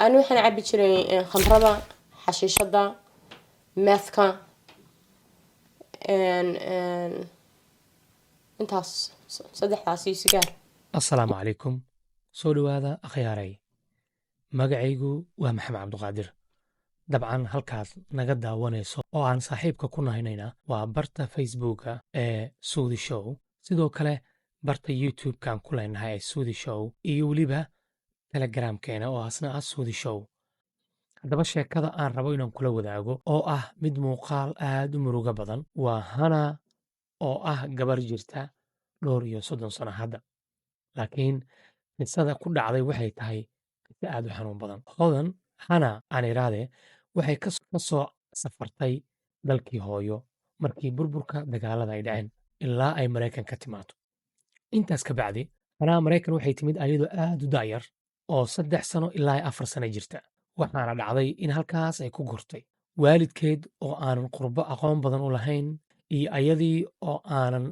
أنا وحن عبي شري خمرة حشيشة ماثكا ان intaas saddexdaas iyo sigaar. Assalaamu calaykum. Soo dhowaada akhyaaray. Magacaygu waa Maxamed Cabduqaadir. Dabcan halkaad naga daawanayso oo aan saaxiibka ku nahaynayna waa barta Facebooka ee Suudi Show. Sidoo kale barta YouTube-kaan ku leenahay ee Suudi Show iyo weliba Telegramkeena oo asna ah Suudi Show. Haddaba sheekada aan rabo inaan kula wadaago oo ah mid muuqaal aad u muruga badan waa Hana oo ah gabar jirta 30 sano hadda. Laakiin qisada ku dhacday waxay tahay qiso aad u xanuun badan. Hodan Hana aan iraade waxay ka soo safartay dalkii hooyo markii burburka dagaalada ay dhaceen ilaa ay Maraykan ka timaado. Intaas ka bacdi Hana Maraykan waxay timid ayadoo aad u daayar oo 3 sano ilaa 4 sano jirta. Waxaana dhacday in halkaas ay ku gurtay waalidkeed oo aanan qurbo aqoon badan u lahayn iyo ayadii oo aanan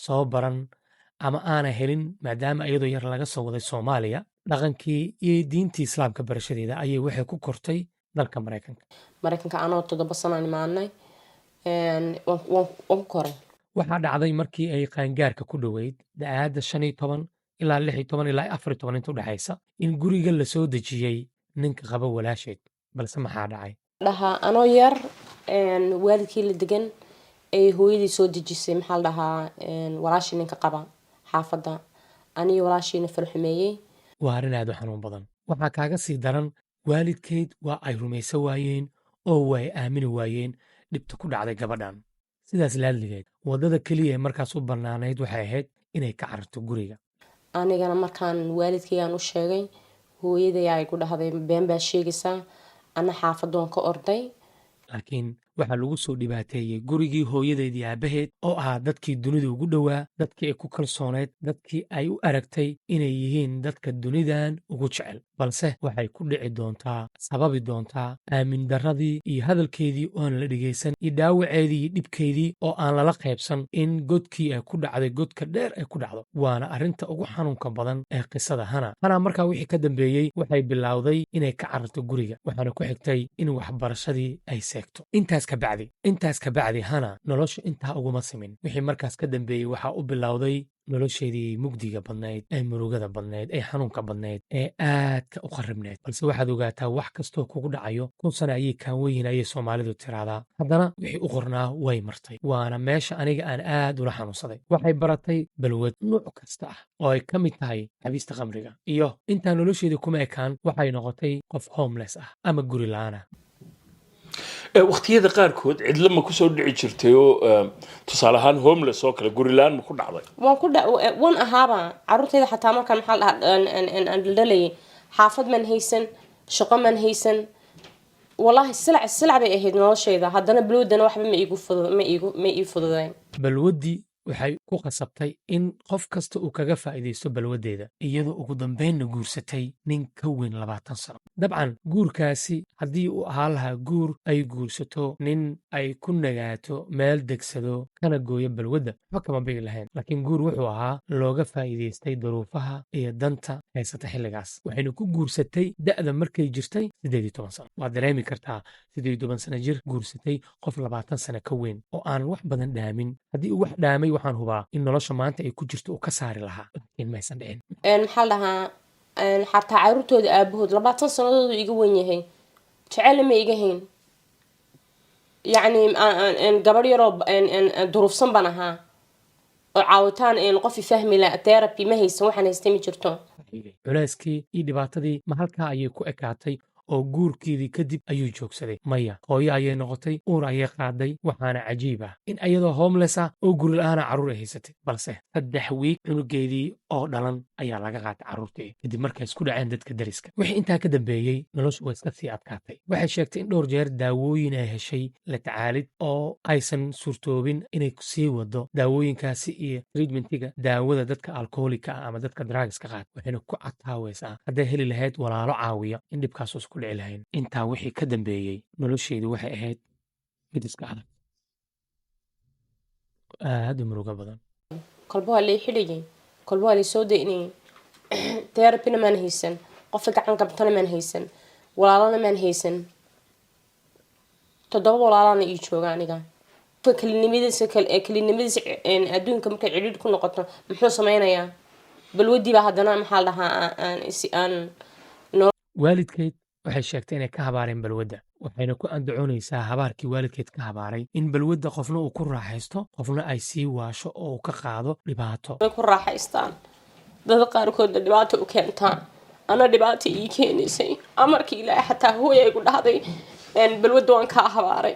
soo baran ama aanay helin maadaama ayadoo yar laga soo waday Soomaaliya dhaqankii iyo diintii Islaamka barashadeeda ayay waxay ku kortay dalka Maraykanka anoo 7 sano imaanay waan koray. Waxaa dhacday markii ay qaangaarka ku dhoweyd da'aadda 15 ilaa 16 ilaa 14 inta u dhaxaysa in guriga la soo dejiyey ninka qaba walaasheed balse maxaa dhacay dhaha anoo yar waalidkii la degan ay hooyadii soo dejisay maxaa la dhahaa walaashii ninka qaba xaafadda aniga walaashiina farxumeeyey. waa arrin aad u xanuun badan waxaa kaaga sii daran waalidkeed waa ay rumaysan waayeen oo way aamini waayeen dhibta ku dhacday gabadhan sidaas laadligeed waddada keliya ee markaas u bannaanayd waxay ahayd inay ka cararto guriga. Anigana markaan waalidkaygaan u sheegay hooyaday ay ku dhahday been baa sheegaysaa ana xaafadoon ka orday. Laakiin waxaa lagu soo dhibaateeyey gurigii hooyadeed iyo aabaheed oo ahaa dadkii dunida ugu dhowaa dadkii ay ku kalsooneyd dadkii ay u aragtay inay yihiin dadka dunidan ugu jecel balse waxay ku dhici doontaa sababi doontaa aamin darradii iyo hadalkeedii oo aan la dhegaysan iyo dhaawaceedii iyo dhibkeedii oo aan lala qaybsan in godkii ay ku dhacday godka dheer ay ku dhacdo waana arrinta ugu xanuunka badan ee qisada Hana markaa wixii ka dambeeyey waxay bilowday inay ka cararto guriga waxaana ku xigtay in waxbarashadii ay seegto. Intaas ka bacdi Hana nolosha intaa uguma simin wixii markaas ka dambeeyey waxaa u bilowday nolosheedii mugdiga badnayd ee murugada badnayd ee xanuunka badnayd ee aadka u qarribnayd balse waxaad ogaataa wax kastoo kugu dhacayo 1,000 sano ayay kaan weyn ayay Soomaalidu tiraahdaa haddana wixii u qornaa way martay waana meesha aniga aan aad ula xanuunsaday waxay baratay balwad nuuc kasta ah oo ay ka mid tahay cabista khamriga iyo intaa nolosheedii kuma ekaan waxay noqotay qof homeless ah ama guri la'aan ah. waqtiyada qaarkood cidla ma ku soo dhici jirtay oo tusaale ahaan homeless oo kale guri la'aan ma ku dhacday waan ahaaba carruurtayda xataa markaan maxaa la dhahaa aan dhalayay xaafad man haysan shaqo man haysan wallahi silac bay ahayd noloshayda haddana balwadana waxba ma ii fududayn. balwaddii waxay ku qasabtay in qof kasta uu kaga faa'iidaysto balwaddeeda iyadoo ugu dambaynna guursatay nin ka weyn 20 sano. dabcan guurkaasi haddii uu ahaa lahaa guur ay guursato nin ay ku nagaato meel degsado kana gooyo balwadda waxba kama bigi lahayn laakiin guur wuxuu ahaa looga faa'iidaystay duruufaha iyo danta haysata xilligaas waxayna ku guursatay da'da markay jirtay 18 sano. waad dareemi kartaa 18 sano jir guursatay qof 20 sano ka weyn oo aan wax badan dhaamin haddii uu wax dhaamay waxaan hubaa in nolosha maanta ay ku jirto uu ka saari lahaa laakiin maysan dhicin. maxaa la dhahaa xataa carruurtooda aabahood 20 sanadoodu iga weyn yahay jecel ma iga hayn yacni gabadh yaroo duruufsan baan ahaa oo caawitaan qof fahmi la therapy ma haysan waxaan haystay ma jirto. culeyskii iyo dhibaatadii ma halkaa ayay ku ekaatay oo guurkeedii kadib ayuu joogsaday maya hooyo ayay noqotay uur ayay qaaday waxaana cajiib ah in ayadoo homeless ah oo guri la'aana carruur ay haysatay balse 3 wiig cunugeedii oo dhalan ayaa laga qaatay carruurtii kadib markay isku dhaceen dadka dariska wixii intaa ka dambeeyey noloshu way iska sii adkaatay waxay sheegtay in dhowr jeer daawooyin ay heshay la tacaalid oo aysan suurtoobin inay sii wado daawooyinkaasi iyo treatmentiga daawada dadka alkoholika ah ama dadka drugska qaata waxayna ku cataawaysaa hadday heli lahayd walaalo caawiya in dhibkaas dhici lahayn. intaa wixii ka dambeeyey nolosheedu waxay ahayd mid iska adag aad u murugo badan kolba waa lay xidhayay kolba waa lay soo daynayay therapyna maan haysan qofka gacan qabtana maan haysan walaalana maan haysan 7 walaalana ii jooga aniga kelinimadiisa adduunka markay cidhiidh ku noqoto muxuu sameynayaa balwadii baa haddana maxaa la dhahaa aan waalidkeed waxay sheegtay inay ka habaareen balwadda waxayna ku andacoonaysaa habaarkii waalidkeed ka habaaray in balwadda qofna uu ku raaxaysto qofna ay sii waasho oo uu ka qaado dhibaato ku raaxaystaan dad qaarkoodna dhibaato u keentaan ana dhibaato ii keenaysay amarkii ilaahay xataa hooyay igu dhahday balwadda waan kaa habaaray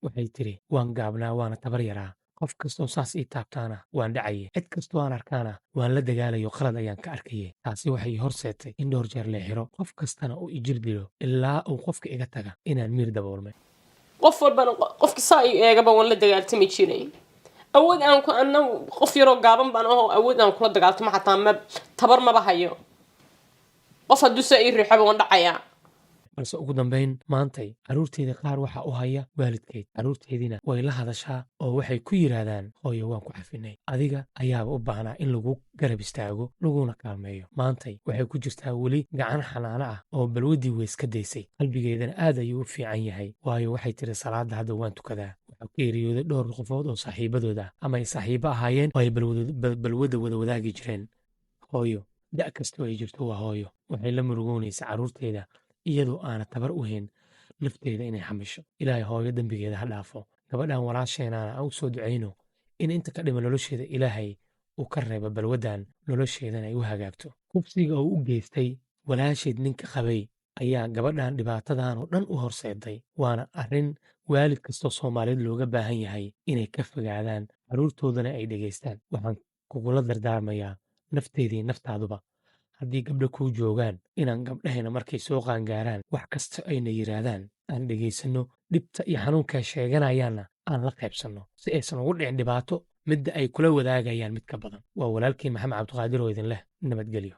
waxay tiri waan gaabnaa waana tabar yaraa qof kastoo saas ii taabtaana waan dhacaye cid kastoo aan arkaana waan la dagaalayo qalad ayaan ka arkaye taasi waxay horseetay in dhowr jeer lee xiro qof kastana uu ijir dilo ilaa uu qofka iga taga inaan miir daboolmay qof walbana qofka saa ii eegaba waan la dagaaltami jiray awood aan ku anna qof yaroo gaaban baan ahoo awood aan kula dagaaltamo xataa ma tabar maba hayo qof hadduu saa ii riixaba waan dhacayaa balse ugu dambayn maantay carruurteeda qaar waxa u haya waalidkeed carruurteediina way la hadashaa oo waxay ku yidhaahdaan hooyo waan ku cafinay adiga ayaaba u baahnaa in lagu garab istaago laguna kaalmeeyo maantay waxay ku jirtaa weli gacan xanaano ah oo balwaddii weyska daysay qalbigeedana aad ayuu u fiican yahay waayo waxay tiri salaadda hadda waan tukadaa waxaa ku geeriyooday dhowr qofood oo saaxiibadooda ama ay saaxiibo ahaayeen oo ay balwadda wada wadaagi jireen hooyo da' kastoo ay jirto waa hooyo waxay la murugoonaysaa carruurteeda iyadoo aana tabar u hayn nafteeda inay xamisho ilaahay hooyo dembigeeda ha dhaafo gabadhan walaasheenaana aan u soo ducayno in inta ka dhima nolosheeda ilaahay uu ka reebo balwaddan nolosheedana ay u hagaagto hubsiga oo u geystay walaasheed ninka qabay ayaa gabadhan dhibaatadan oo dhan u horseeday waana arrin waalid kastoo soomaaliyeed looga baahan yahay inay ka fogaadaan carruurtoodana ay dhegaystaan waxaan kugula dardaarmayaa nafteedii naftaaduba haddii gabdha kuu joogaan inaan gabdhahayna markay soo qaangaaraan wax kasta ayna yidhaahdaan aan dhegaysanno dhibta iyo xanuunkaa sheeganayaanna aan la qaybsanno si aysan ugu dhicin dhibaato midda ay kula wadaagayaan mid ka badan waa walaalkiin maxamed cabdiqaadir oo idin leh nabadgelyo